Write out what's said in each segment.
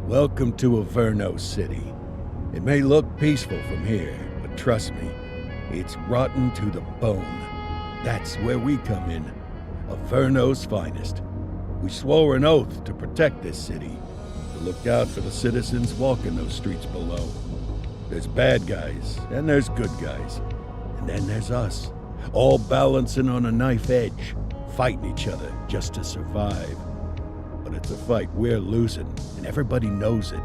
Welcome to Averno City. It may look peaceful from here, but trust me, it's rotten to the bone. That's where we come in. Averno's finest. We swore an oath to protect this city, to look out for the citizens walking those streets below. There's bad guys, and there's good guys. And then there's us, all balancing on a knife edge, fighting each other just to survive. But it's a fight we're losing, and everybody knows it.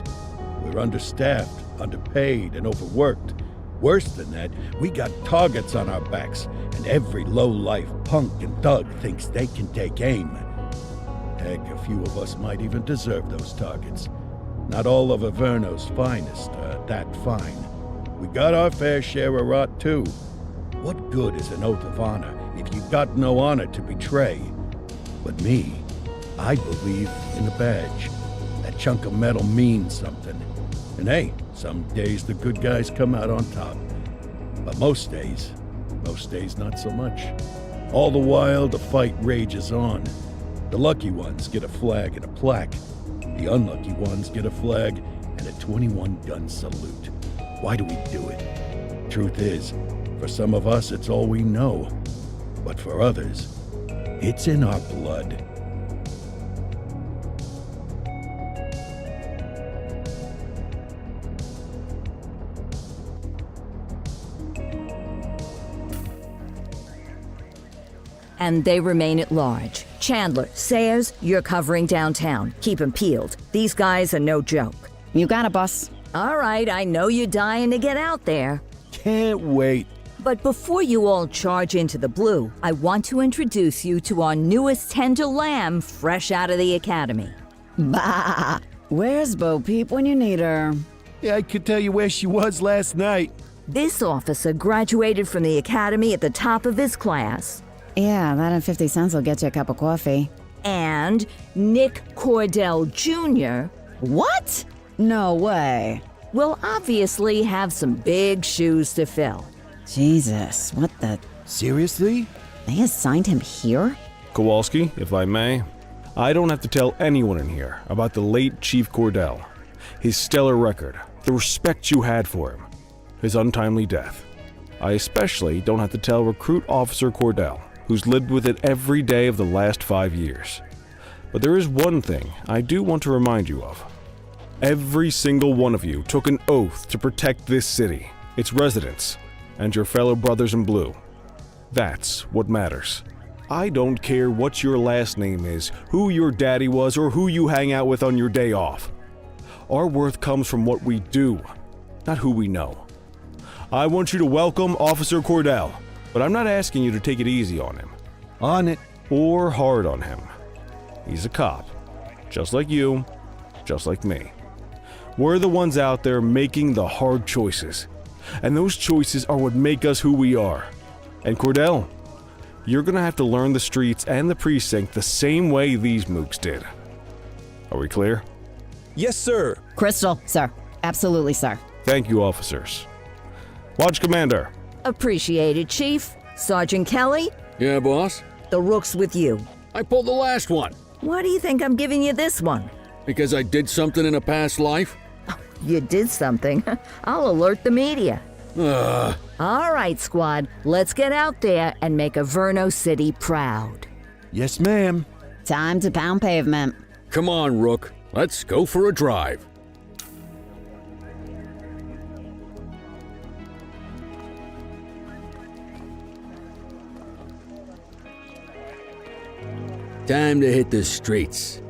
We're understaffed, underpaid, and overworked. Worse than that, we got targets on our backs, and every low-life punk and thug thinks they can take aim. Heck, a few of us might even deserve those targets. Not all of Averno's finest are that fine. We got our fair share of rot, too. What good is an oath of honor if you got no honor to betray? But me, I believe in a badge. That chunk of metal means something. And hey, some days the good guys come out on top. But most days not so much. All the while, the fight rages on. The lucky ones get a flag and a plaque. The unlucky ones get a flag and a 21-gun salute. Why do we do it? Truth is, for some of us, it's all we know. But for others, it's in our blood. And they remain at large. Chandler, Sayers, you're covering downtown. Keep 'em peeled. These guys are no joke. You got it, boss. All right, I know you're dying to get out there. Can't wait. But before you all charge into the blue, I want to introduce you to our newest tender lamb fresh out of the academy. Bah! Where's Bo Peep when you need her? Yeah, I could tell you where she was last night. This officer graduated from the academy at the top of his class. Yeah, that and 50 cents will get you a cup of coffee. And Nick Cordell Jr. What? No way. will obviously have some big shoes to fill. Jesus, what the... Seriously? They assigned him here? Kowalski, if I may, I don't have to tell anyone in here about the late Chief Cordell, his stellar record, the respect you had for him, his untimely death. I especially don't have to tell Recruit Officer Cordell, who's lived with it every day of the last 5 years. But there is one thing I do want to remind you of. Every single one of you took an oath to protect this city, its residents, and your fellow brothers in blue. That's what matters. I don't care what your last name is, who your daddy was, or who you hang out with on your day off. Our worth comes from what we do, not who we know. I want you to welcome Officer Cordell, but I'm not asking you to take it easy on him. On it. Or hard on him. He's a cop, just like you, just like me. We're the ones out there making the hard choices, and those choices are what make us who we are. And Cordell, you're gonna have to learn the streets and the precinct the same way these mooks did. Are we clear? Yes, sir. Crystal, sir. Absolutely, sir. Thank you, officers. Watch Commander. Appreciated, Chief. Sergeant Kelly, Yeah, boss? the rook's with you. I pulled the last one. Why do you think I'm giving you this one? Because I did something in a past life? You did something. I'll alert the media. Ugh. All right, squad, let's get out there and make Averno City proud. Yes, ma'am. Time to pound pavement. Come on, Rook. Let's go for a drive. Time to hit the streets.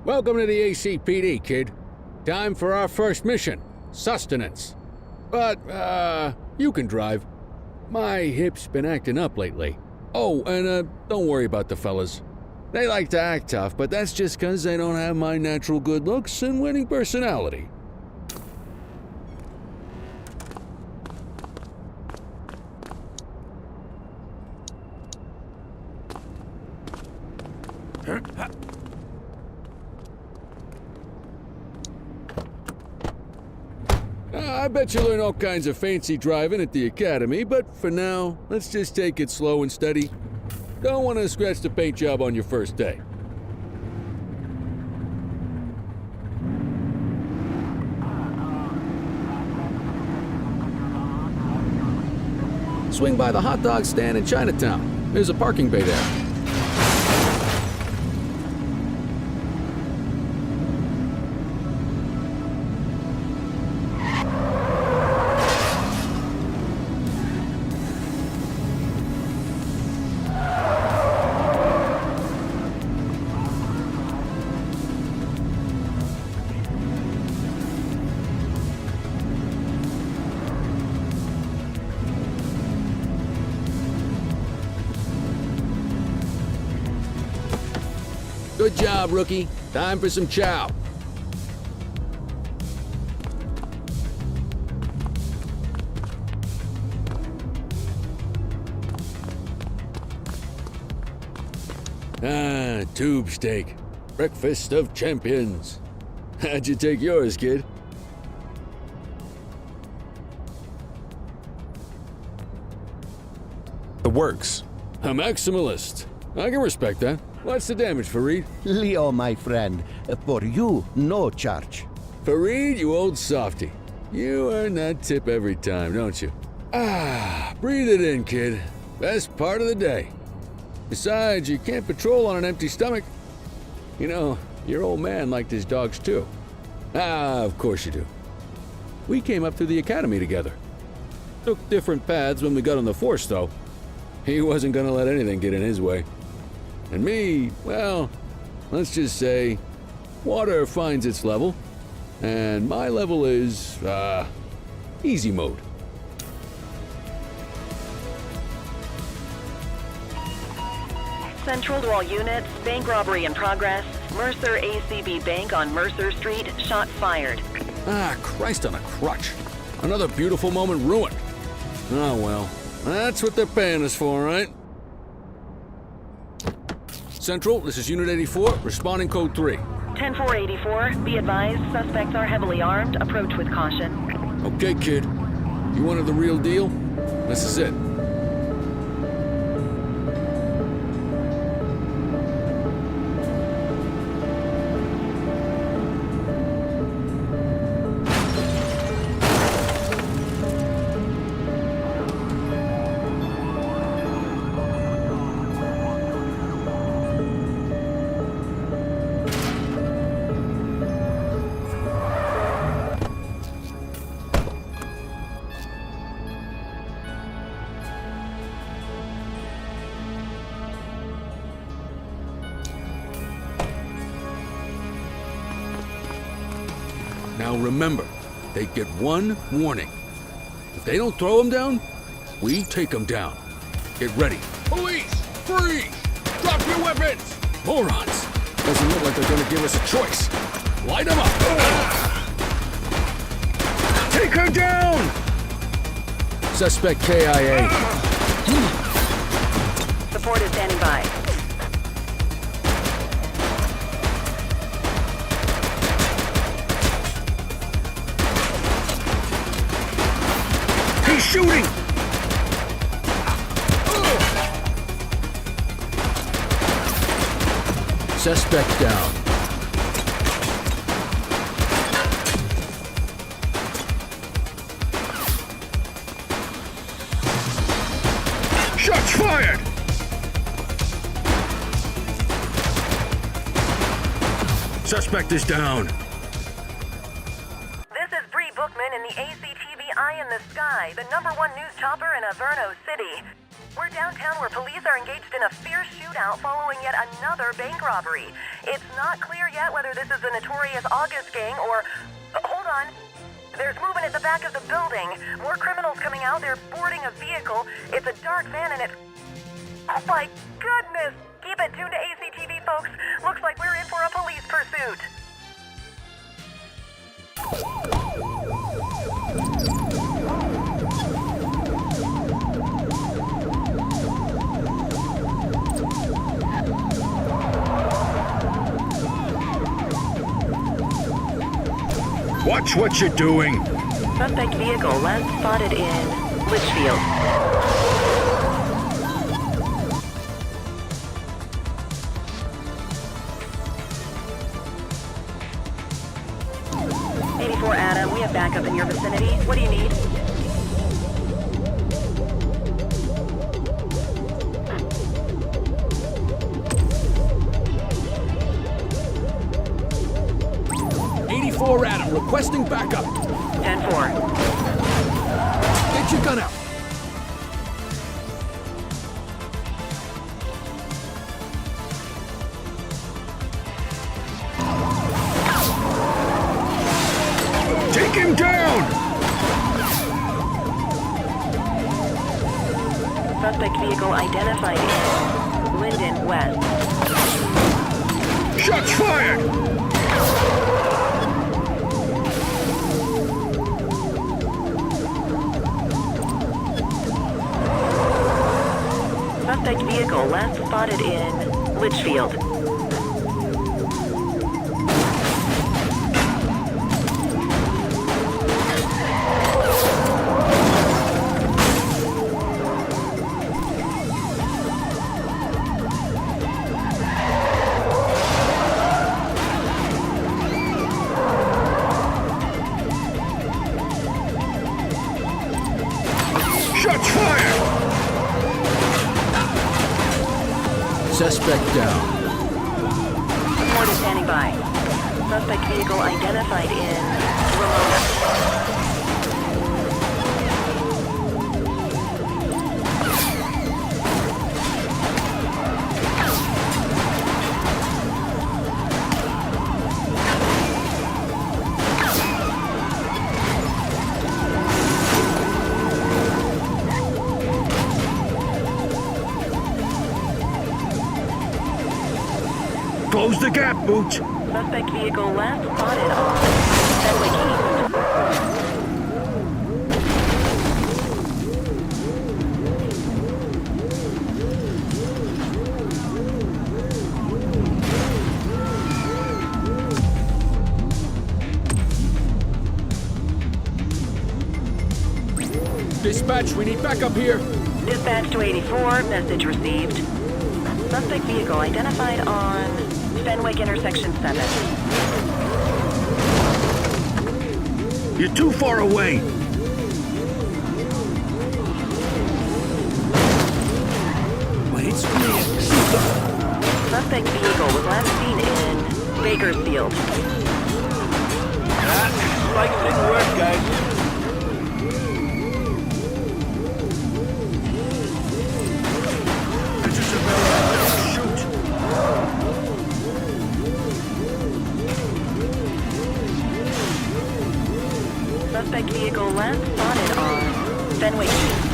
Welcome to the ACPD, kid. Time for our first mission, sustenance. But, you can drive. My hip's been acting up lately. Oh, and, don't worry about the fellas. They like to act tough, but that's just 'cause they don't have my natural good looks and winning personality. I bet you learn all kinds of fancy driving at the academy, but for now, let's just take it slow and steady. Don't want to scratch the paint job on your first day. Swing by the hot dog stand in Chinatown. There's a parking bay there. Good job, rookie. Time for some chow. Ah, tube steak. Breakfast of champions. How'd you take yours, kid? The works. A maximalist. I can respect that. What's the damage, Fareed? Leo, my friend, for you, no charge. Fareed, you old softy. You earn that tip every time, don't you? Ah, breathe it in, kid. Best part of the day. Besides, you can't patrol on an empty stomach. You know, your old man liked his dogs too. Ah, of course you do. We came up through the academy together. Took different paths when we got on the force, though. He wasn't gonna let anything get in his way. And me, well, let's just say, water finds its level, and my level is, easy mode. Central to all units, bank robbery in progress. Mercer ACB Bank on Mercer Street, shot fired. Ah, Christ on a crutch. Another beautiful moment ruined. Oh well, that's what they're paying us for, right? Central, this is Unit 84, responding code 3. 10-484, be advised, suspects are heavily armed. Approach with caution. Okay, kid. You wanted the real deal? This is it. Now remember, they get one warning. If they don't throw them down, we take them down. Get ready. Police! Freeze! Drop your weapons! Morons! Doesn't look like they're gonna give us a choice. Light them up! Take her down! Suspect KIA. Support is standing by. He's shooting! Suspect down. Shots fired! Suspect is down. This is Bree Bookman in the ACTV Eye in the Sky, the #1 news chopper in Averno City. We're downtown where police are engaged in a fierce shootout following yet another bank robbery. It's not clear yet whether this is the notorious August gang or... hold on. There's movement at the back of the building. More criminals coming out. They're boarding a vehicle. It's a dark van and it's... oh my goodness! Keep it tuned to ACTV, folks. Looks like we're in for a police pursuit. Watch what you're doing. Suspect vehicle last spotted in Litchfield. Adam, we have backup in your vicinity. What do you need? Adam, requesting backup. 10-4. Get your gun out. Take him down! Suspect vehicle identified in Linden West. Shots fired! Suspect vehicle last spotted in Litchfield. Shots fired! Suspect down. Report is standing by. Suspect vehicle identified in Ramona. Close the gap, Boot. Suspect vehicle last spotted on Fenwick East. Dispatch, we need backup here. Dispatch to 84, message received. Suspect vehicle identified on Fenwick intersection 7. You're too far away. Wait, Suspect vehicle was last seen in Bakersfield. Spikes didn't work, guys. last spotted on Fenwick East.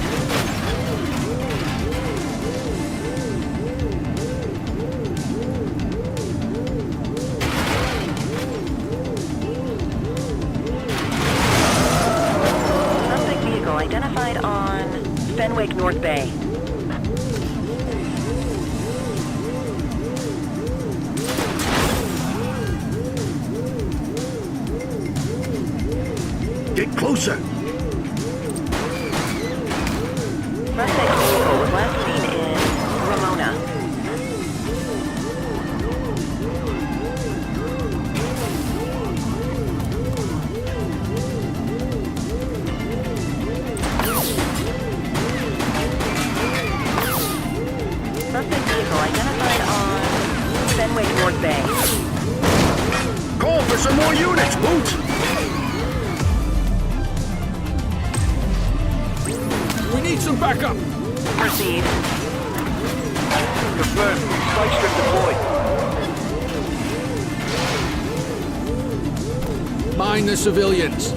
Suspect vehicle identified on Fenwick North Bay. Get closer! Suspect vehicle was last seen in Ramona. Suspect vehicle identified on Fenwick North Bay. Call for some more units, Boots! We need some backup! Proceed. Confirmed. Spike strip deployed. Mind the civilians.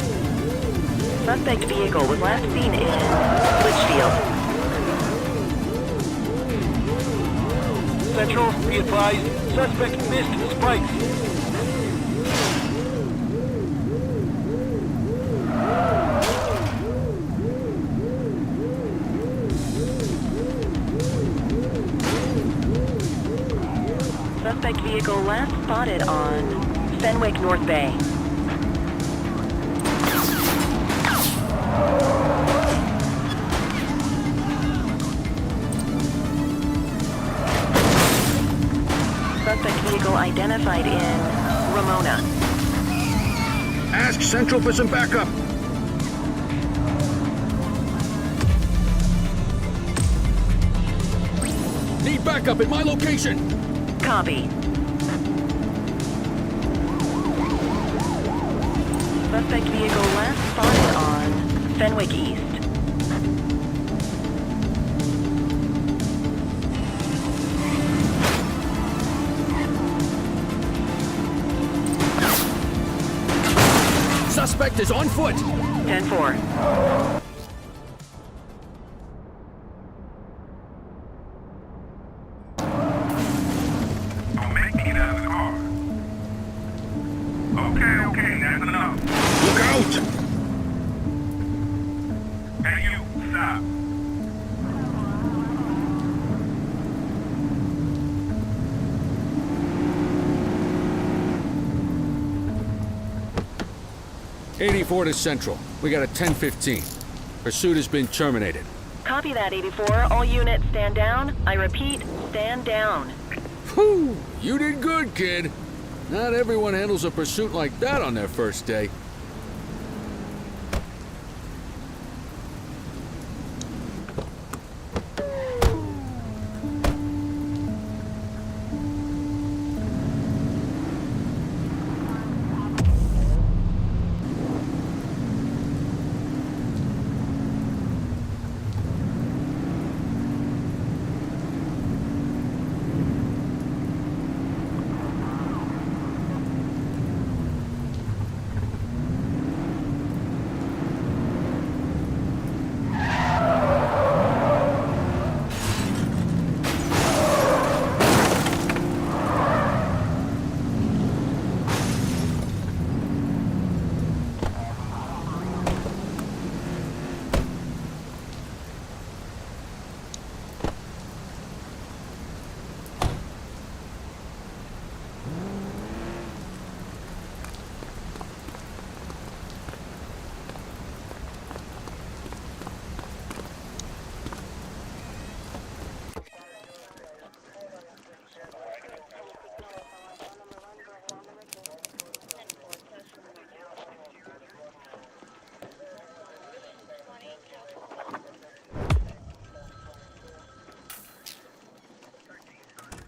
Suspect vehicle was last seen in Litchfield. Central, be advised. Suspect missed spikes. Suspect vehicle last spotted on Fenwick North Bay. Suspect vehicle identified in Ramona. Ask Central for some backup! Need backup at my location! Copy. Suspect vehicle last spotted on Fenwick East. Suspect is on foot! 10-4. Okay, that's enough. Look out! Hey, you, stop. '84 to Central. We got a 10-15. Pursuit has been terminated. Copy that, 84. All units stand down. I repeat, stand down. Whew! You did good, kid. Not everyone handles a pursuit like that on their first day.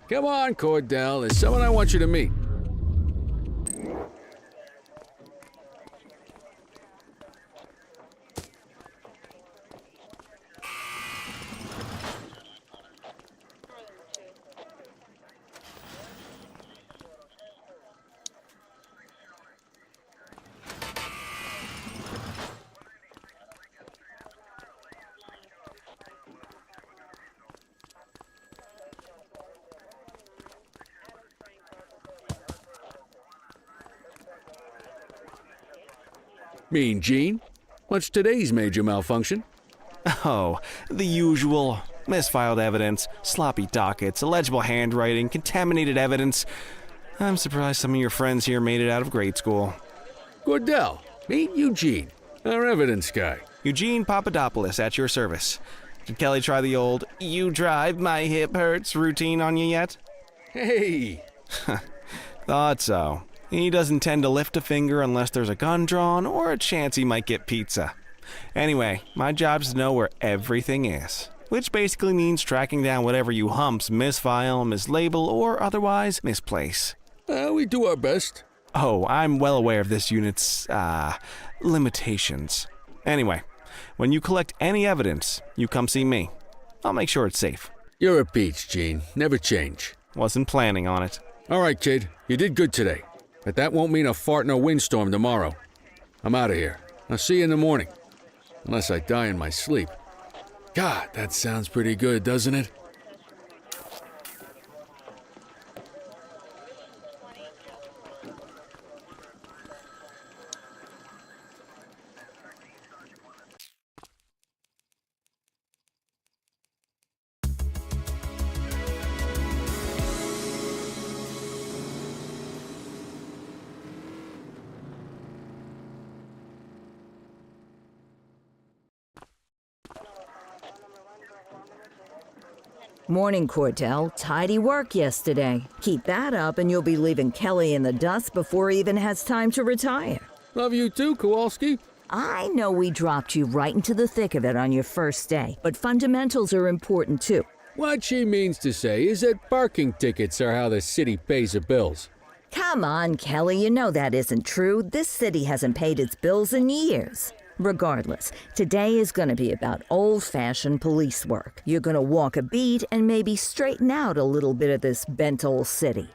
Come on, Cordell. There's someone I want you to meet. Mean Gene, what's today's major malfunction? Oh, the usual. Misfiled evidence, sloppy dockets, illegible handwriting, contaminated evidence. I'm surprised some of your friends here made it out of grade school. Cordell, meet Eugene, our evidence guy. Eugene Papadopoulos at your service. Did Kelly try the old "you drive, my hip hurts" routine on you yet? Hey! Thought so. He doesn't tend to lift a finger unless there's a gun drawn or a chance he might get pizza. Anyway, my job's to know where everything is, which basically means tracking down whatever you humps misfile, mislabel, or otherwise misplace. We do our best. Oh, I'm well aware of this unit's, limitations. Anyway, when you collect any evidence, you come see me. I'll make sure it's safe. You're a peach, Gene. Never change. Wasn't planning on it. All right, kid. You did good today. But that won't mean a fart in a windstorm tomorrow. I'm out of here. I'll see you in the morning. Unless I die in my sleep. God, that sounds pretty good, doesn't it? Morning, Cordell. Tidy work yesterday. Keep that up and you'll be leaving Kelly in the dust before he even has time to retire. Love you too, Kowalski. I know we dropped you right into the thick of it on your first day, but fundamentals are important too. What she means to say is that parking tickets are how the city pays the bills. Come on, Kelly, you know that isn't true. This city hasn't paid its bills in years. Regardless, today is going to be about old-fashioned police work. You're going to walk a beat and maybe straighten out a little bit of this bent old city.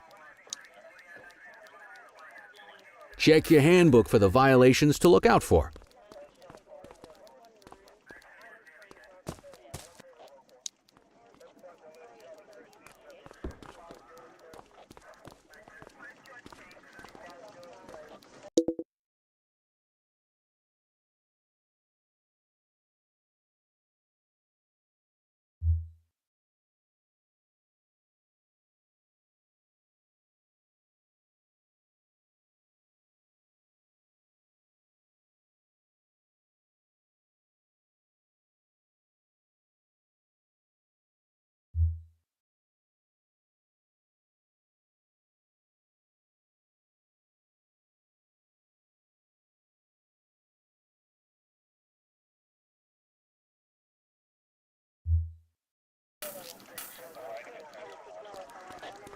Check your handbook for the violations to look out for.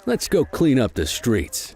Let's go clean up the streets.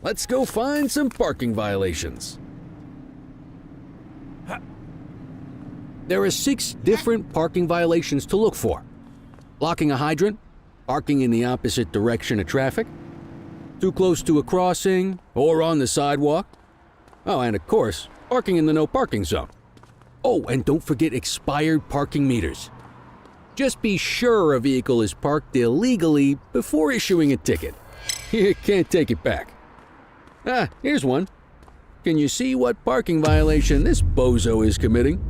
Let's go find some parking violations. There are 6 different parking violations to look for. Blocking a hydrant, parking in the opposite direction of traffic, too close to a crossing or on the sidewalk. Oh, and of course, parking in the no parking zone. Oh, and don't forget expired parking meters. Just be sure a vehicle is parked illegally before issuing a ticket. You can't take it back. Ah, here's one. Can you see what parking violation this bozo is committing?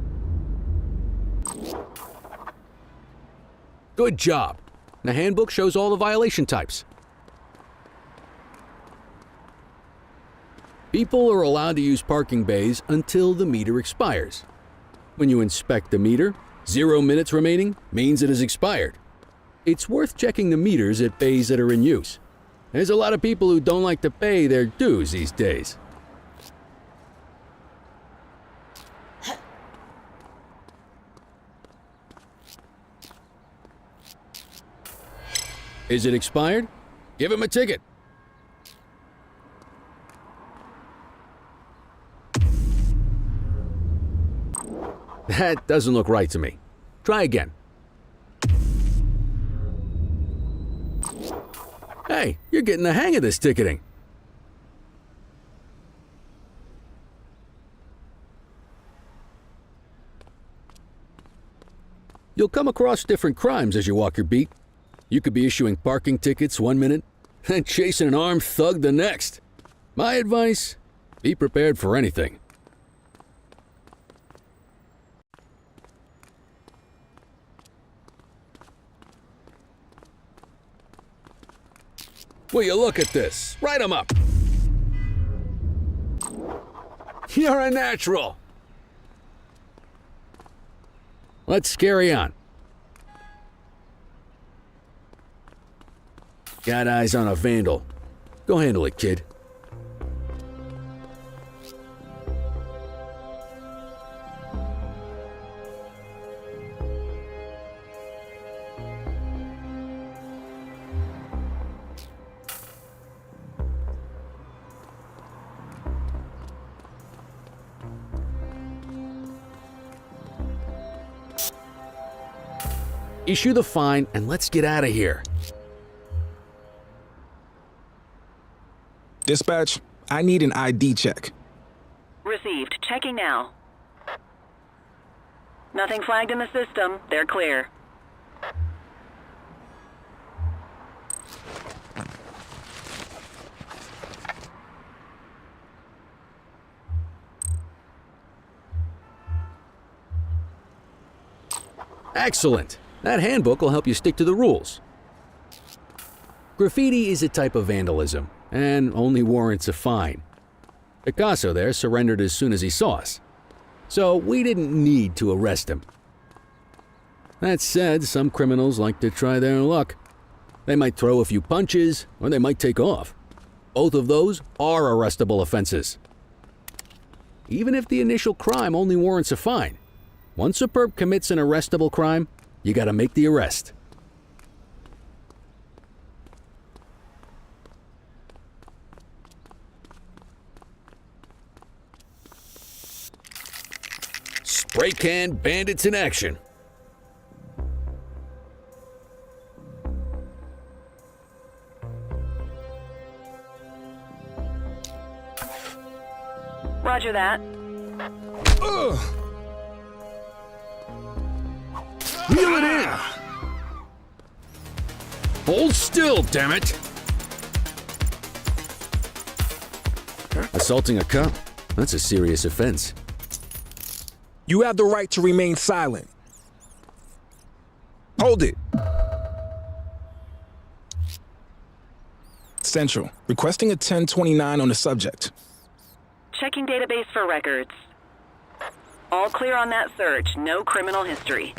Good job. The handbook shows all the violation types. People are allowed to use parking bays until the meter expires. When you inspect the meter, 0 minutes remaining means it has expired. It's worth checking the meters at bays that are in use. There's a lot of people who don't like to pay their dues these days. Is it expired? Give him a ticket. That doesn't look right to me. Try again. Hey, you're getting the hang of this ticketing. You'll come across different crimes as you walk your beat. You could be issuing parking tickets one minute and chasing an armed thug the next. My advice, be prepared for anything. Will you look at this? Write 'em up. You're a natural. Let's carry on. Got eyes on a vandal. Go handle it, kid. Issue the fine and let's get out of here. Dispatch, I need an ID check. Received. Checking now. Nothing flagged in the system. They're clear. Excellent. That handbook will help you stick to the rules. Graffiti is a type of vandalism and only warrants a fine. Picasso there surrendered as soon as he saw us, so we didn't need to arrest him. That said, some criminals like to try their luck. They might throw a few punches, or they might take off. Both of those are arrestable offenses. Even if the initial crime only warrants a fine, once a perp commits an arrestable crime, you gotta make the arrest. Spray can bandits in action. Roger that. Reel it in! Hold still, damn it! Assaulting a cop? That's a serious offense. You have the right to remain silent. Hold it. Central, requesting a 1029 on the subject. Checking database for records. All clear on that search. No criminal history.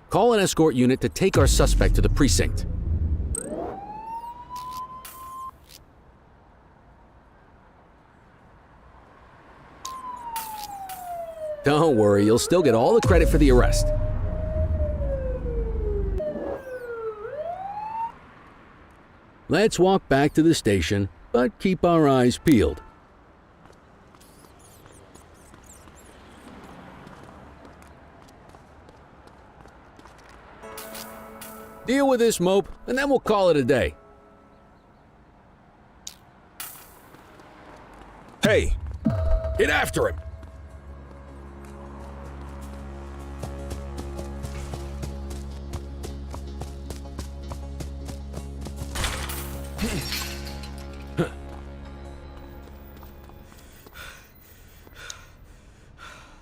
Call an escort unit to take our suspect to the precinct. Don't worry, you'll still get all the credit for the arrest. Let's walk back to the station, but keep our eyes peeled. Deal with this mope, and then we'll call it a day. Hey! Get after him!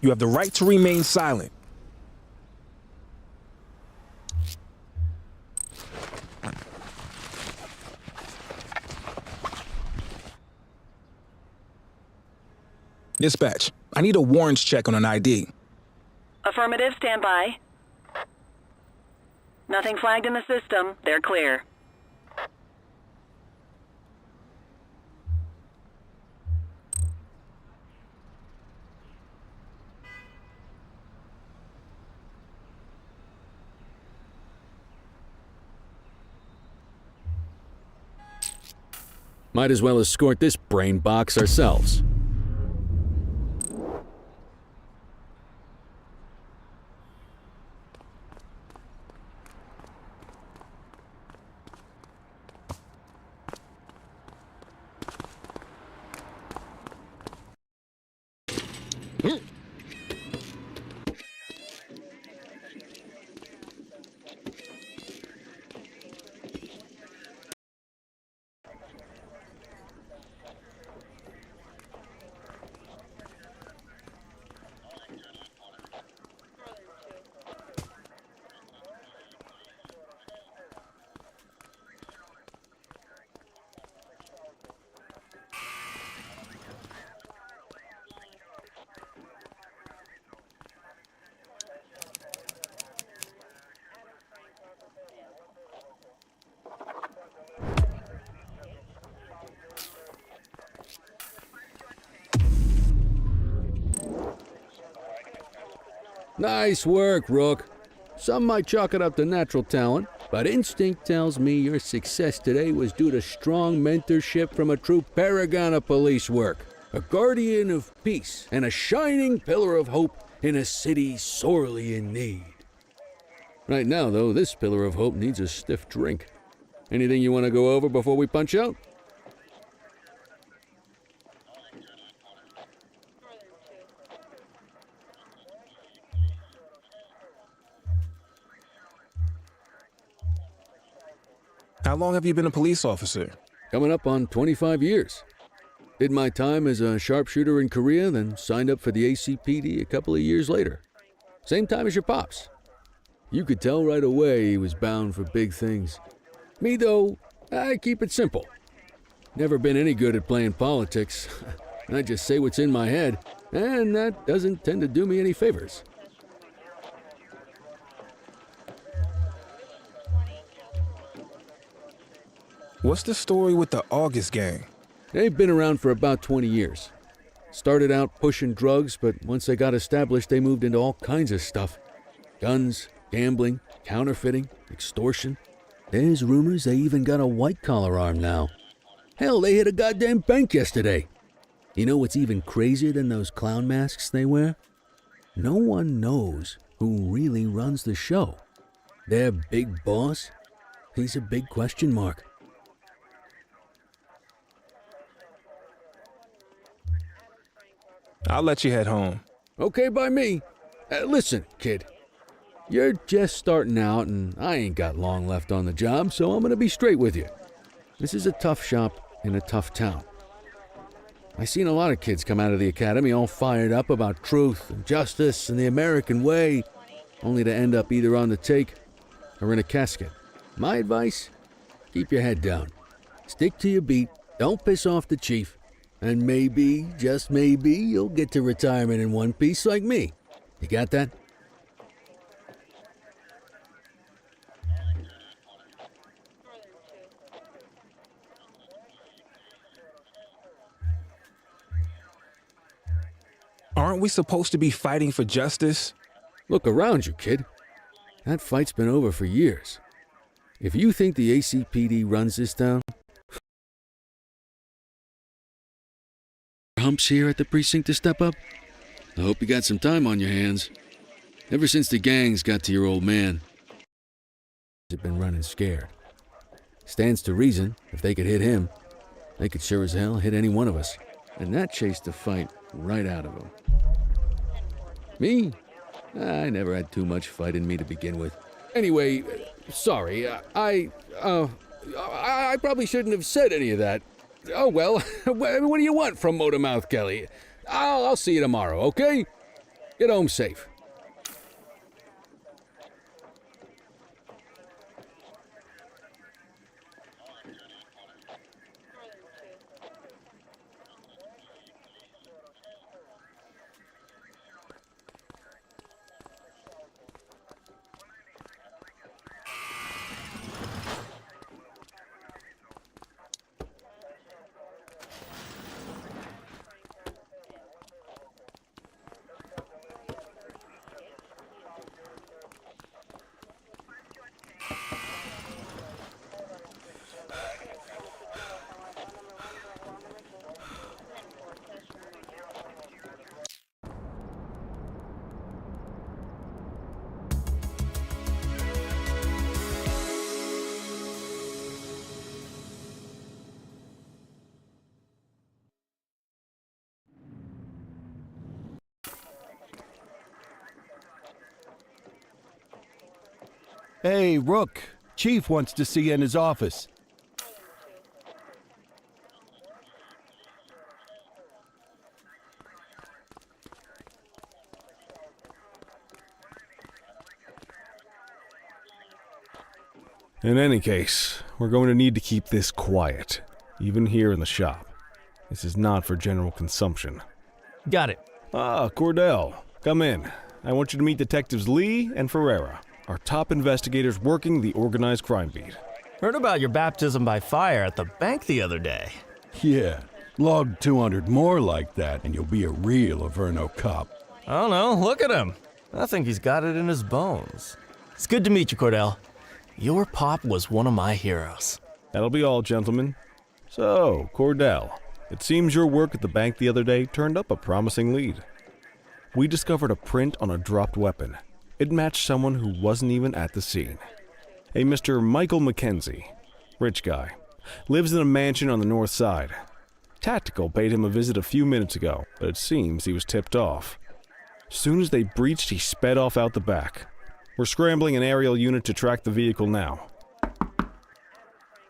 You have the right to remain silent. Dispatch, I need a warrants check on an ID. Affirmative, stand by. Nothing flagged in the system. They're clear. Might as well escort this brain box ourselves. Nice work, Rook. Some might chalk it up to natural talent, but instinct tells me your success today was due to strong mentorship from a true paragon of police work, a guardian of peace, and a shining pillar of hope in a city sorely in need. Right now, though, this pillar of hope needs a stiff drink. Anything you want to go over before we punch out? How long have you been a police officer? Coming up on 25 years. Did my time as a sharpshooter in Korea, then signed up for the ACPD a couple of years later. Same time as your pops. You could tell right away he was bound for big things. Me, though, I keep it simple. Never been any good at playing politics. I just say what's in my head, and that doesn't tend to do me any favors. What's the story with the August gang? They've been around for about 20 years. Started out pushing drugs, but once they got established, they moved into all kinds of stuff. Guns, gambling, counterfeiting, extortion. There's rumors they even got a white-collar arm now. Hell, they hit a goddamn bank yesterday. You know what's even crazier than those clown masks they wear? No one knows who really runs the show. Their big boss? He's a big question mark. I'll let you head home. Okay by me. Listen, kid. You're just starting out, and I ain't got long left on the job, so I'm gonna be straight with you. This is a tough shop in a tough town. I seen a lot of kids come out of the academy all fired up about truth and justice and the American way, only to end up either on the take or in a casket. My advice? Keep your head down. Stick to your beat, don't piss off the chief, and maybe, just maybe, you'll get to retirement in one piece like me. You got that? Aren't we supposed to be fighting for justice? Look around you, kid. That fight's been over for years. If you think the ACPD runs this town, humps here at the precinct to step up? I hope you got some time on your hands. Ever since the gangs got to your old man, they've been running scared. Stands to reason, if they could hit him, they could sure as hell hit any one of us. And that chased the fight right out of him. Me? I never had too much fight in me to begin with. Anyway, sorry, I probably shouldn't have said any of that. Oh, well, what do you want from Motormouth Kelly? I'll see you tomorrow, okay? Get home safe. Hey, Rook. Chief wants to see you in his office. In any case, we're going to need to keep this quiet, even here in the shop. This is not for general consumption. Got it. Ah, Cordell, come in. I want you to meet Detectives Lee and Ferreira, our top investigators working the organized crime beat. Heard about your baptism by fire at the bank the other day. Yeah, log 200 more like that and you'll be a real Averno cop. I don't know, look at him. I think he's got it in his bones. It's good to meet you, Cordell. Your pop was one of my heroes. That'll be all, gentlemen. So, Cordell, it seems your work at the bank the other day turned up a promising lead. We discovered a print on a dropped weapon. It matched someone who wasn't even at the scene. A Mr. Michael McKenzie, rich guy, lives in a mansion on the north side. Tactical paid him a visit a few minutes ago, but it seems he was tipped off. Soon as they breached, he sped off out the back. We're scrambling an aerial unit to track the vehicle now.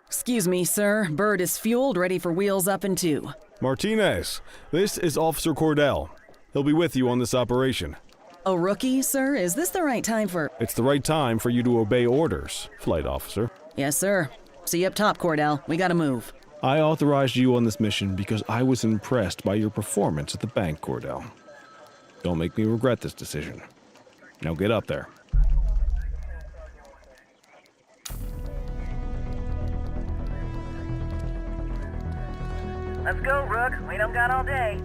Excuse me, sir. Bird is fueled, ready for wheels up in 2. Martinez, this is Officer Cordell. He'll be with you on this operation. A rookie, sir? Is this the right time for... It's the right time for you to obey orders, flight officer. Yes, sir. See you up top, Cordell. We gotta move. I authorized you on this mission because I was impressed by your performance at the bank, Cordell. Don't make me regret this decision. Now get up there. Let's go, Rook. We don't got all day.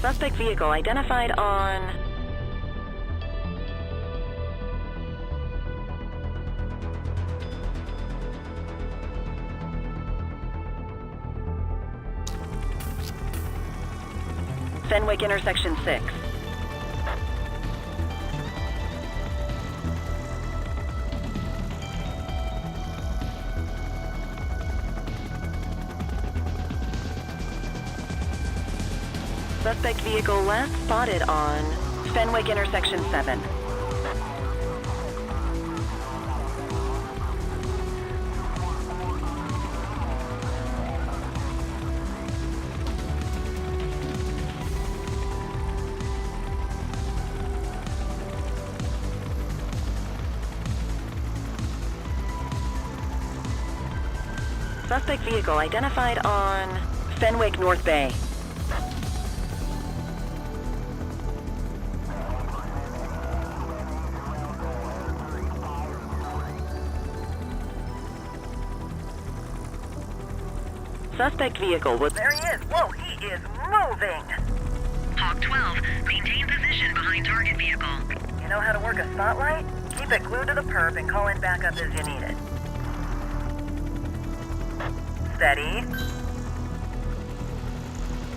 Suspect vehicle identified on... Fenwick intersection 6. Suspect vehicle last spotted on Fenwick intersection 7. Suspect vehicle identified on Fenwick North Bay. Suspect vehicle was... There he is. Whoa, he is moving. Hawk 12, maintain position behind target vehicle. You know how to work a spotlight? Keep it glued to the perp and call in backup as you need it. Steady.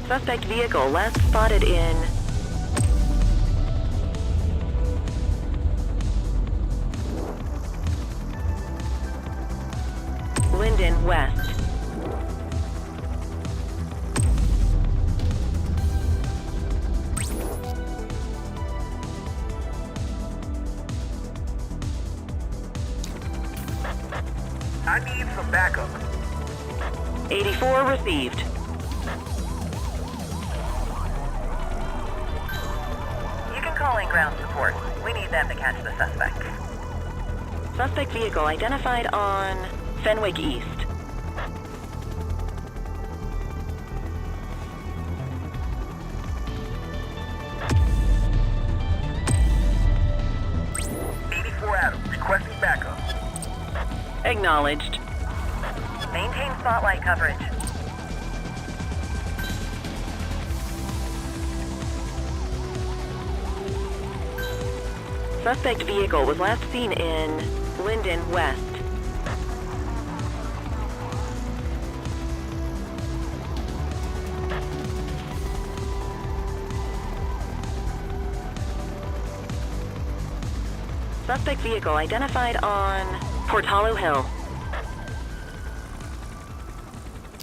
Suspect vehicle last spotted in... Linden West. I need some backup. 84 received. You can call in ground support. We need them to catch the suspect. Suspect vehicle identified on Fenwick East. Requesting backup. Acknowledged. Maintain spotlight coverage. Suspect vehicle was last seen in Linden West. Suspect vehicle identified on Portalo Hill.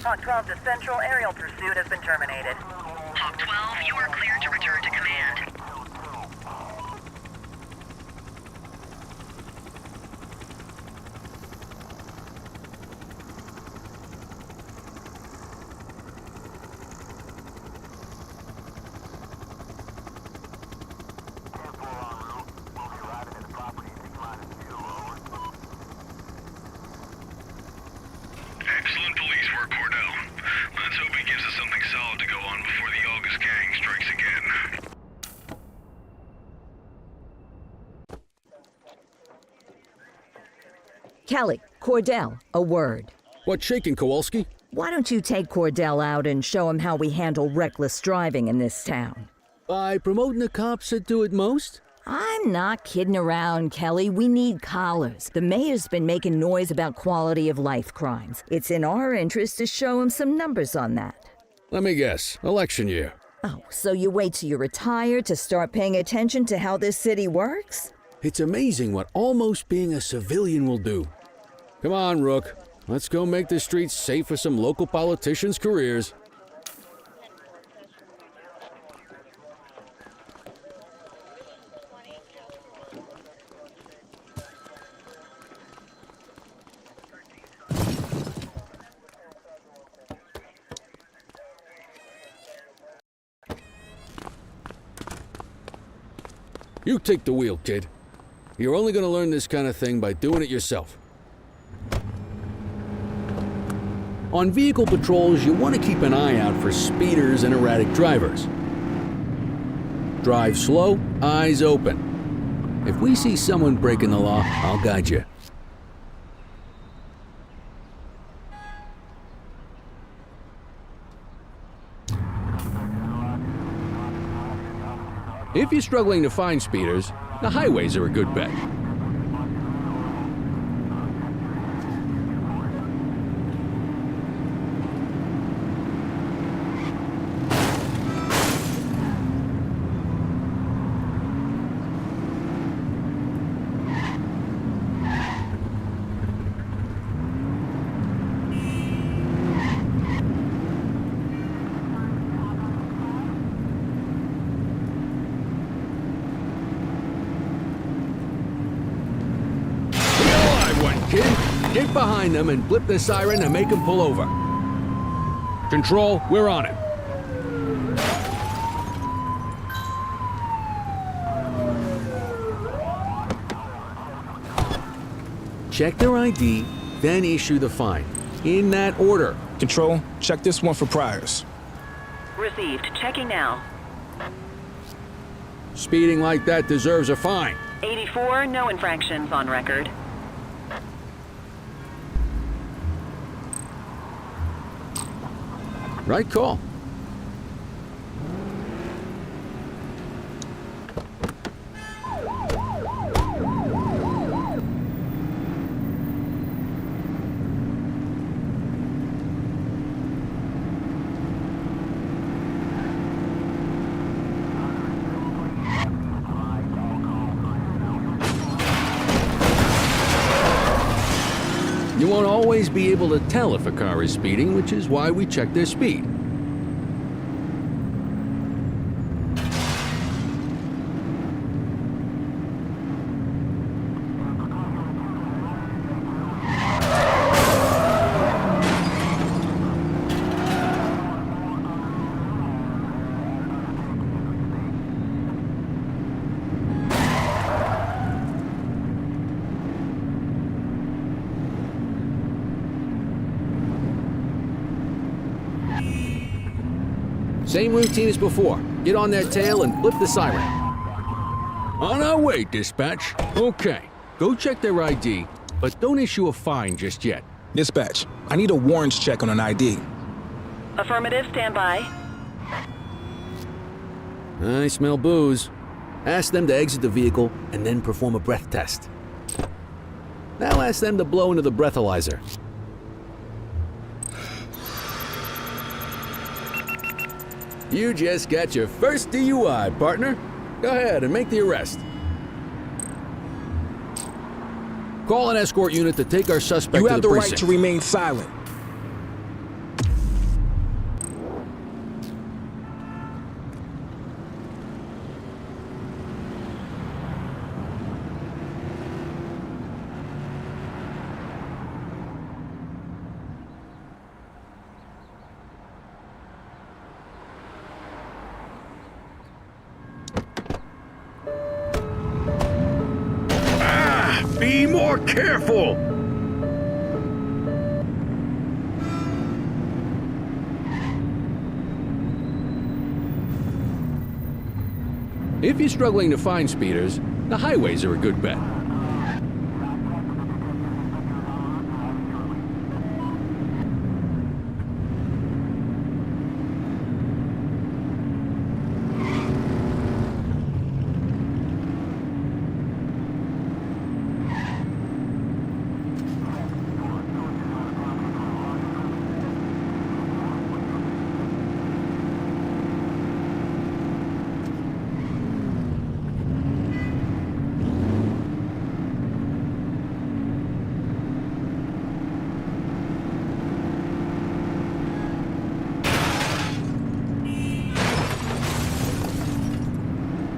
Hawk 12 to Central, aerial pursuit has been terminated. Hawk 12, you are cleared to return to command. Excellent police work, Cordell. Let's hope he gives us something solid to go on before the August gang strikes again. Kelly, Cordell, a word. What's shaking, Kowalski? Why don't you take Cordell out and show him how we handle reckless driving in this town? By promoting the cops that do it most? I'm not kidding around, Kelly. We need collars. The mayor's been making noise about quality of life crimes. It's in our interest to show him some numbers on that. Let me guess. Election year. Oh, so you wait till you're retired to start paying attention to how this city works? It's amazing what almost being a civilian will do. Come on, Rook. Let's go make the streets safe for some local politicians' careers. You take the wheel, kid. You're only going to learn this kind of thing by doing it yourself. On vehicle patrols, you want to keep an eye out for speeders and erratic drivers. Drive slow, eyes open. If we see someone breaking the law, I'll guide you. If you're struggling to find speeders, the highways are a good bet. Kid, get behind them and blip the siren and make them pull over. Control, we're on it. Check their ID, then issue the fine. In that order. Control, check this one for priors. Received. Checking now. Speeding like that deserves a fine. 84, no infractions on record. Right call. You won't always be able to tell if a car is speeding, which is why we check their speed. Same routine as before. Get on their tail and flip the siren. On our way, dispatch. Okay, go check their ID, but don't issue a fine just yet. Dispatch, I need a warrants check on an ID. Affirmative, stand by. I smell booze. Ask them to exit the vehicle and then perform a breath test. Now ask them to blow into the breathalyzer. You just got your first DUI, partner. Go ahead and make the arrest. Call an escort unit to take our suspect You to have the the precinct. right to remain silent. Be more careful! If you're struggling to find speeders, the highways are a good bet.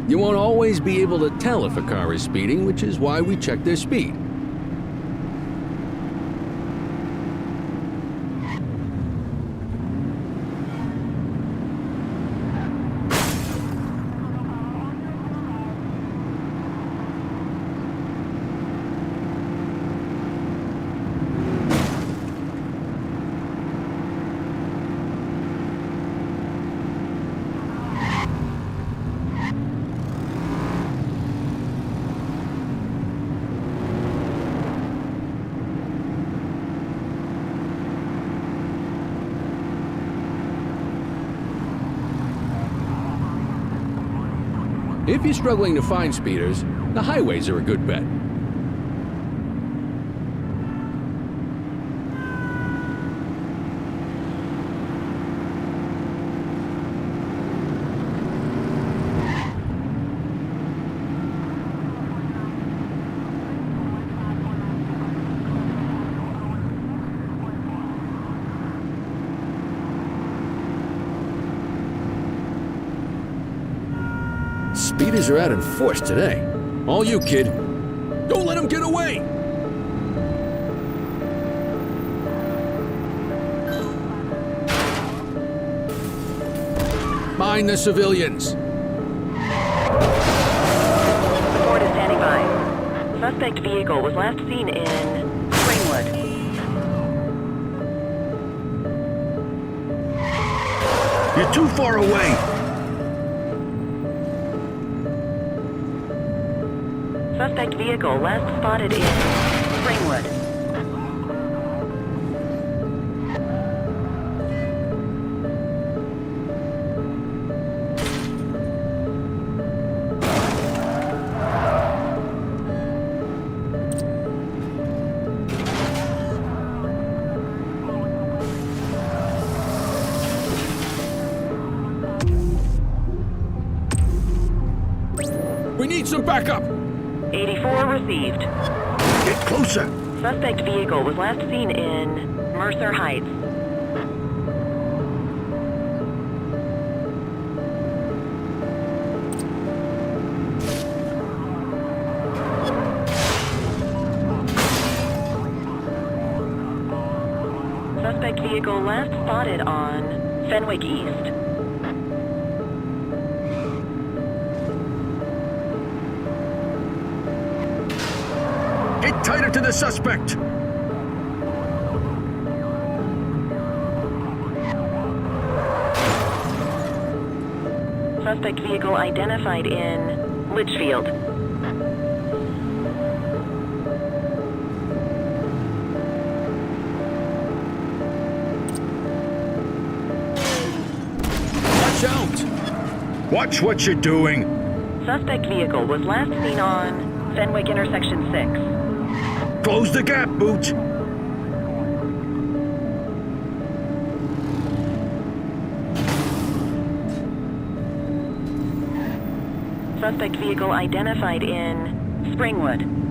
You won't always be able to tell if a car is speeding, which is why we check their speed. If you're struggling to find speeders, the highways are a good bet. Speeders are out in force today. All you, kid. Don't let them get away! Mind the civilians. Ford is standing by. Suspect vehicle was last seen in Springwood. You're too far away! Suspect vehicle last spotted in Springwood. We need some backup! 84 received. Get closer! Suspect vehicle was last seen in Mercer Heights. Suspect vehicle last spotted on Fenwick East. Get tighter to the suspect! Suspect vehicle identified in Litchfield. Watch out! Watch what you're doing! Suspect vehicle was last seen on Fenwick intersection 6. Close the gap, Boots. Suspect vehicle identified in Springwood.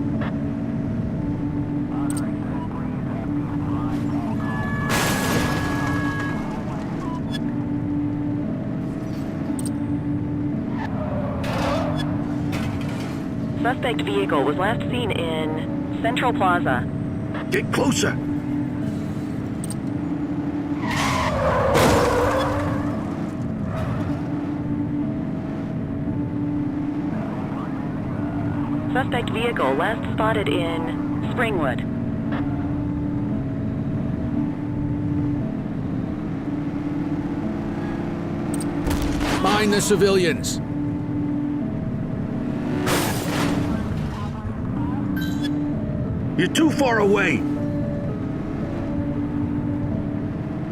Suspect vehicle was last seen in Central Plaza. Get closer. Suspect vehicle last spotted in Springwood. Mind the civilians. You're too far away.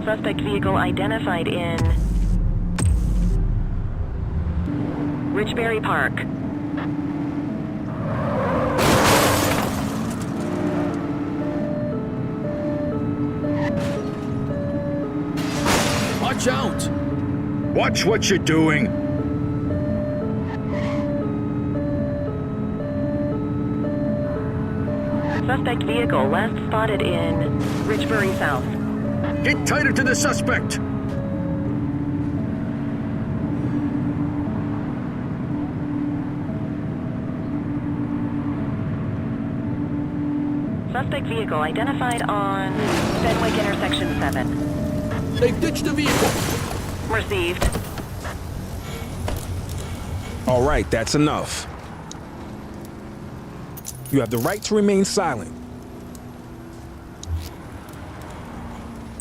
Suspect vehicle identified in Richbury Park. Watch out! Watch what you're doing. Suspect vehicle last spotted in Richbury South. Get tighter to the suspect. Suspect vehicle identified on Fenwick intersection 7. They've ditched the vehicle. Received. All right, that's enough. You have the right to remain silent.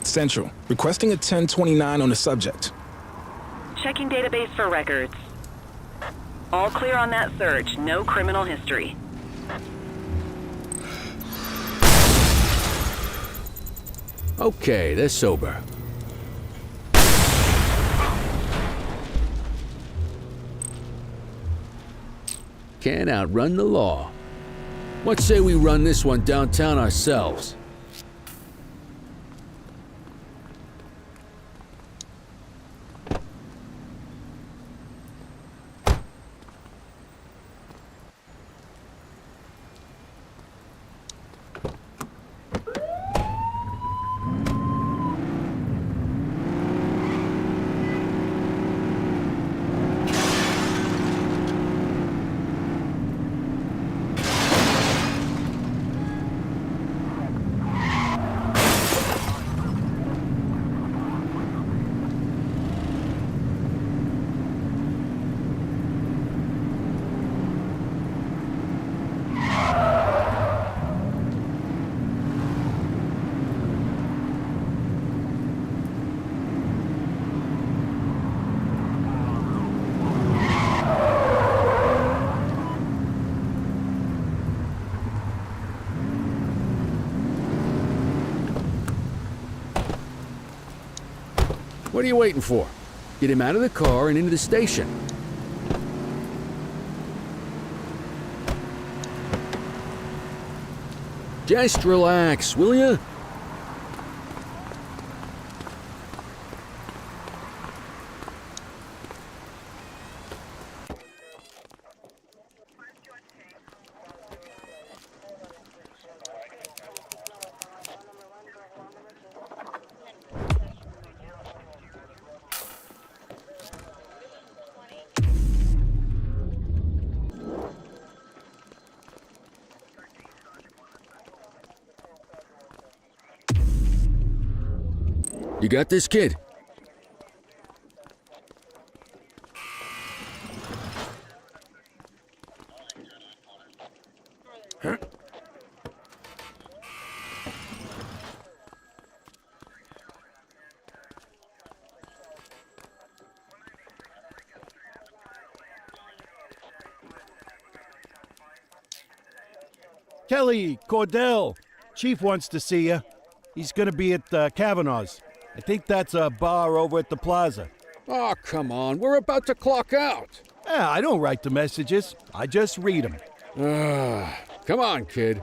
Central, requesting a 1029 on the subject. Checking database for records. All clear on that search. No criminal history. Okay, they're sober. Can't outrun the law. What say we run this one downtown ourselves? What are you waiting for? Get him out of the car and into the station. Just relax, will ya? You got this, kid? Huh? Kelly, Cordell, Chief wants to see you. He's gonna be at Kavanaugh's. I think that's a bar over at the plaza. Oh, come on. We're about to clock out. I don't write the messages. I just read them. Come on, kid.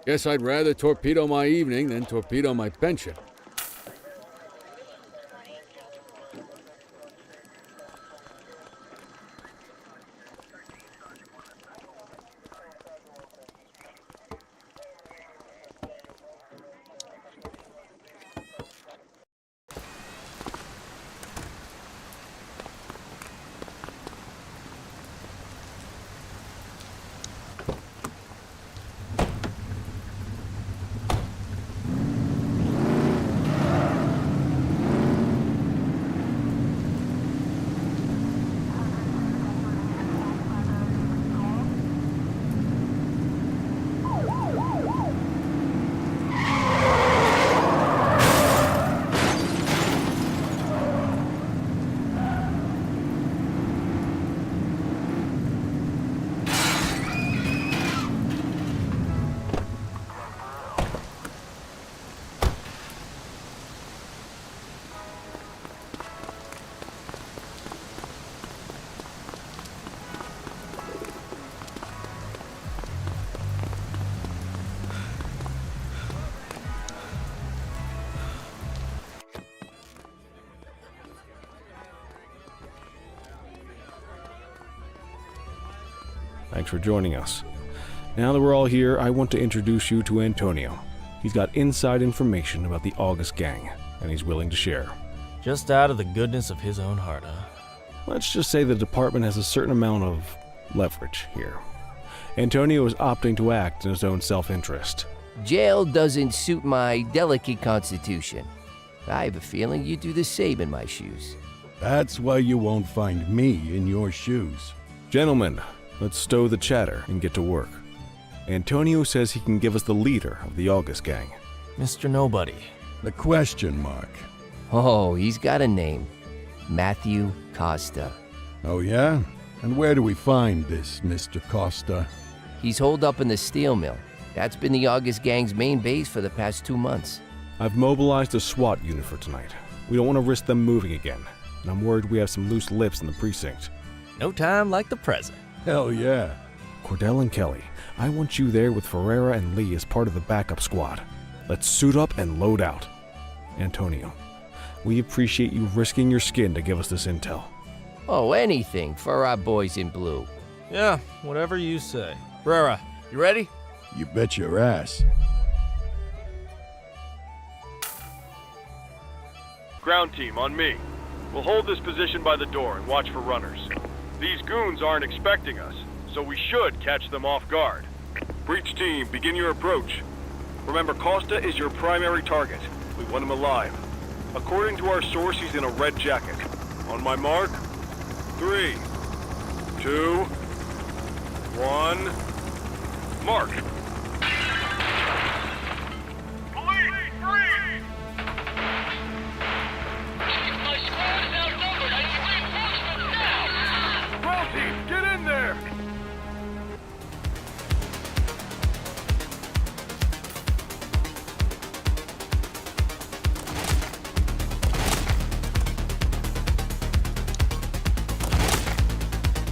Guess I'd rather torpedo my evening than torpedo my pension. Thanks for joining us. Now that we're all here, I want to introduce you to Antonio. He's got inside information about the August gang, and he's willing to share. Just out of the goodness of his own heart, huh? Let's just say the department has a certain amount of leverage here. Antonio is opting to act in his own self-interest. Jail doesn't suit my delicate constitution. I have a feeling you do the same in my shoes. That's why you won't find me in your shoes. Gentlemen, let's stow the chatter and get to work. Antonio says he can give us the leader of the August gang. Mr. Nobody. The question mark. Oh, he's got a name. Matthew Costa. Oh yeah? And where do we find this Mr. Costa? He's holed up in the steel mill. That's been the August gang's main base for the past 2 months. I've mobilized a SWAT unit for tonight. We don't want to risk them moving again, and I'm worried we have some loose lips in the precinct. No time like the present. Hell yeah. Cordell and Kelly, I want you there with Ferreira and Lee as part of the backup squad. Let's suit up and load out. Antonio, we appreciate you risking your skin to give us this intel. Oh, anything for our boys in blue. Yeah, whatever you say. Ferreira, you ready? You bet your ass. Ground team, on me. We'll hold this position by the door and watch for runners. These goons aren't expecting us, so we should catch them off guard. Breach team, begin your approach. Remember, Costa is your primary target. We want him alive. According to our source, he's in a red jacket. On my mark, 3, 2, 1, mark. Get in there!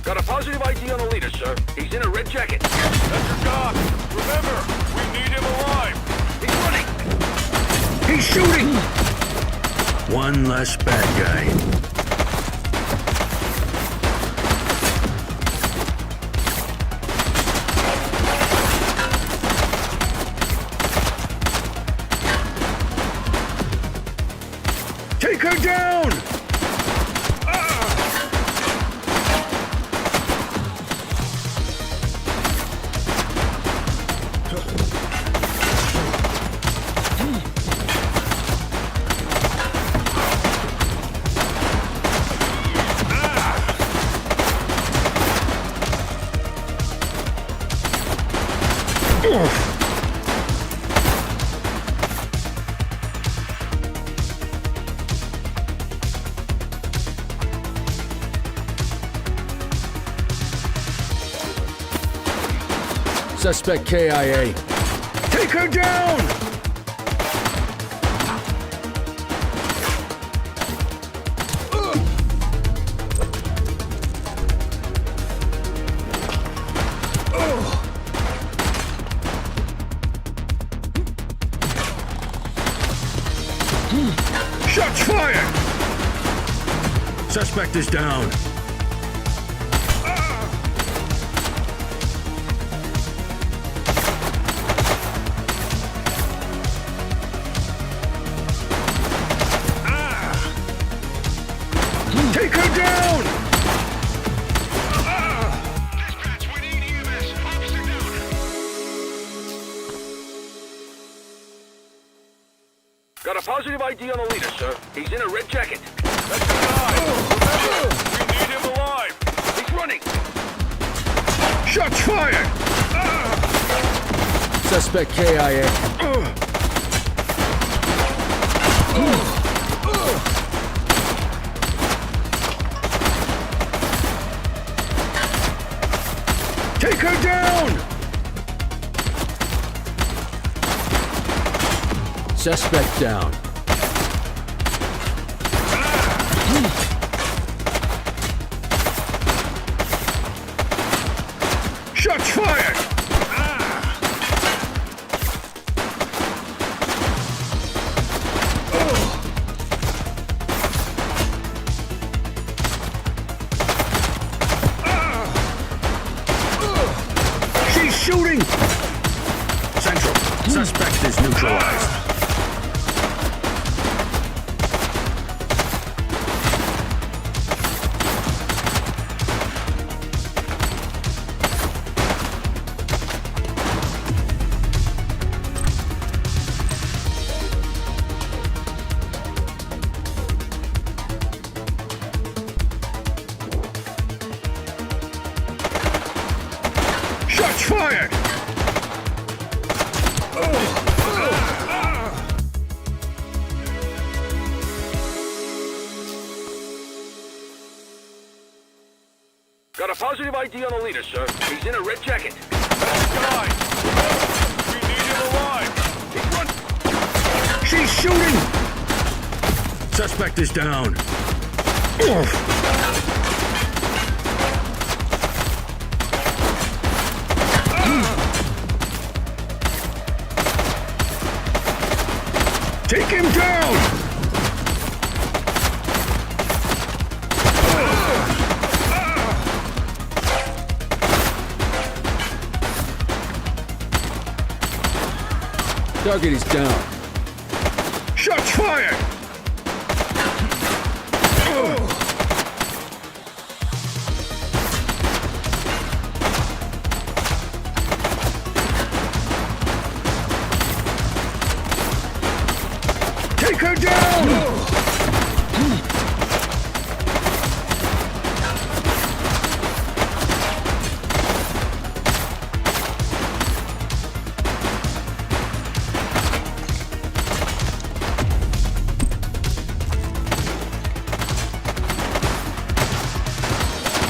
Got a positive ID on the leader, sir. He's in a red jacket. That's your job. Remember, we need him alive. He's running. He's shooting! One less bad guy. Take her down! Suspect KIA. Take her down! Shots fired! Suspect is down. Take her down! Dispatch, we need EMS. Officer down. Got a positive ID on the leader, sir. He's in a red jacket. That's a guy. Remember, we need him alive. He's running. Shots fired! Suspect KIA. Take her down! Suspect down. Shots fired! She's shooting! Central, suspect is neutralized. Shots fired! Got a positive ID on the leader, sir. He's in a red jacket. That's a guy. Remember, we need him alive. He's running. She's shooting! Suspect is down. Take him down! Target is down. Shots fired! Take her down!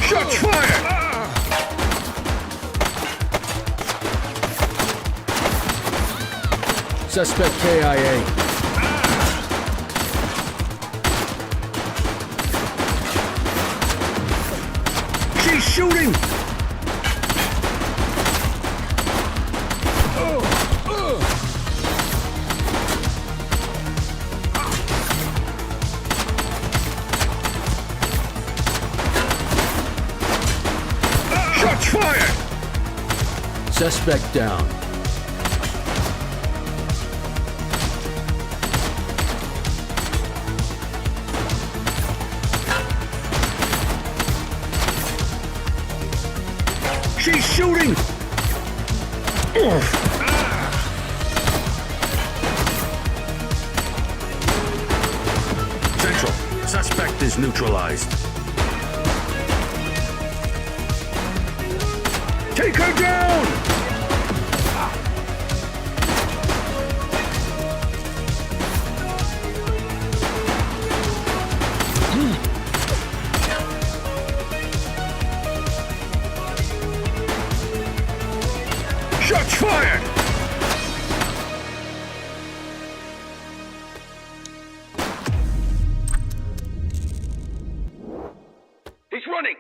Shots fired! Suspect KIA. She's shooting! Shots fired! Suspect down. She's shooting! Central, suspect is neutralized. Take her down! Shots fired! He's running.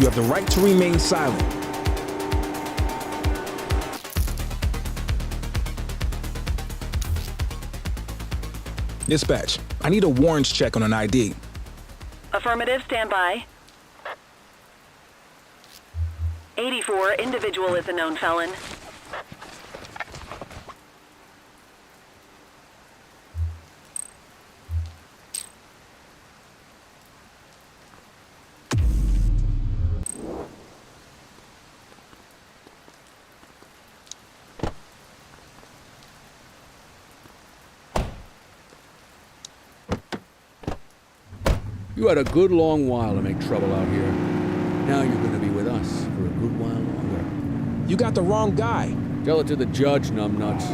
You have the right to remain silent. Dispatch, I need a warrants check on an ID. Affirmative, stand by. 84, individual is a known felon. You had a good long while to make trouble out here. Now you're gonna be with us for a good while longer. You got the wrong guy. Tell it to the judge, numbnuts.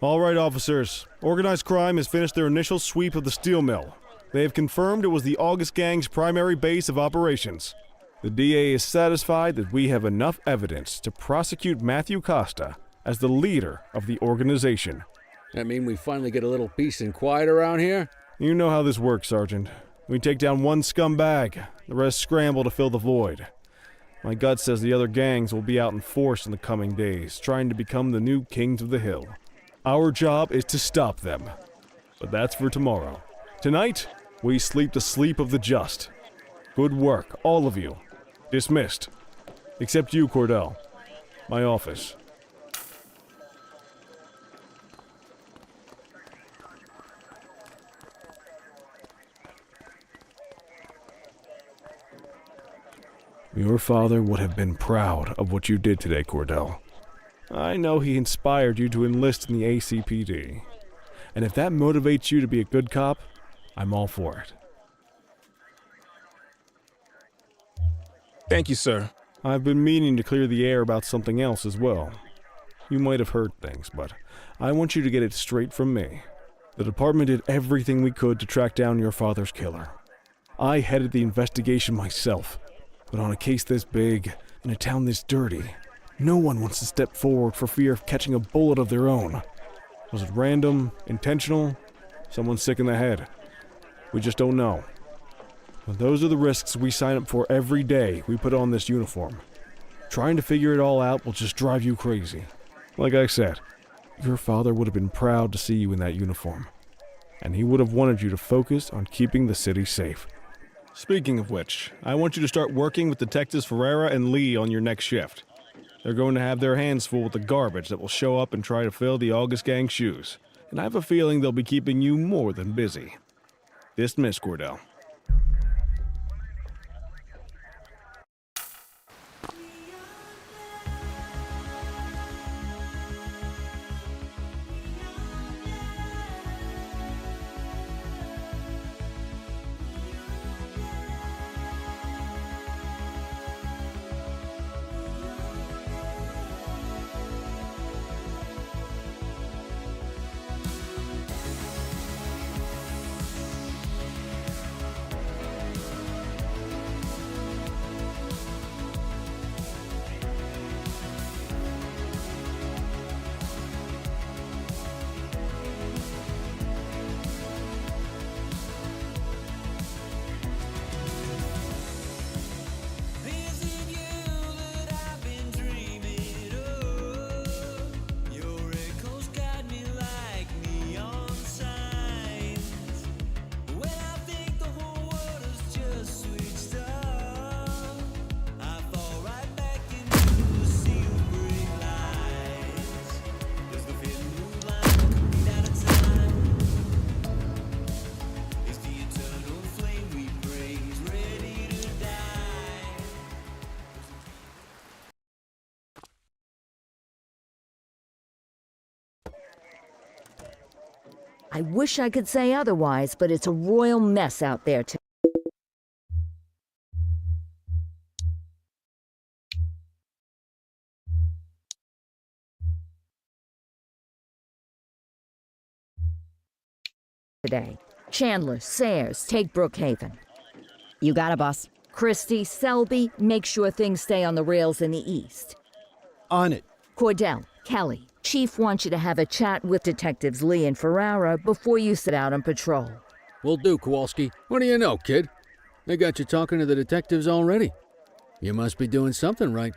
All right, officers. Organized crime has finished their initial sweep of the steel mill. They have confirmed it was the August Gang's primary base of operations. The DA is satisfied that we have enough evidence to prosecute Matthew Costa as the leader of the organization. That mean we finally get a little peace and quiet around here? You know how this works, Sergeant. We take down one scumbag, the rest scramble to fill the void. My gut says the other gangs will be out in force in the coming days, trying to become the new kings of the hill. Our job is to stop them. But that's for tomorrow. Tonight, we sleep the sleep of the just. Good work, all of you. Dismissed. Except you, Cordell. My office. Your father would have been proud of what you did today, Cordell. I know he inspired you to enlist in the ACPD. And if that motivates you to be a good cop, I'm all for it. Thank you, sir. I've been meaning to clear the air about something else as well. You might have heard things, but I want you to get it straight from me. The department did everything we could to track down your father's killer. I headed the investigation myself, but on a case this big, in a town this dirty, no one wants to step forward for fear of catching a bullet of their own. Was it random, intentional, someone sick in the head? We just don't know. But those are the risks we sign up for every day we put on this uniform. Trying to figure it all out will just drive you crazy. Like I said, your father would have been proud to see you in that uniform. and he would have wanted you to focus on keeping the city safe. Speaking of which, I want you to start working with Detectives Ferreira and Lee on your next shift. They're going to have their hands full with the garbage that will show up and try to fill the August Gang's shoes, and I have a feeling they'll be keeping you more than busy. Dismiss, Cordell. I wish I could say otherwise, but it's a royal mess out there today. Chandler, Sayers, take Brookhaven. You got it, boss. Christie, Selby, make sure things stay on the rails in the east. On it. Cordell, Kelly, Chief wants you to have a chat with Detectives Lee and Ferrara before you set out on patrol. Will do, Kowalski. What do you know, kid? They got you talking to the detectives already. You must be doing something right.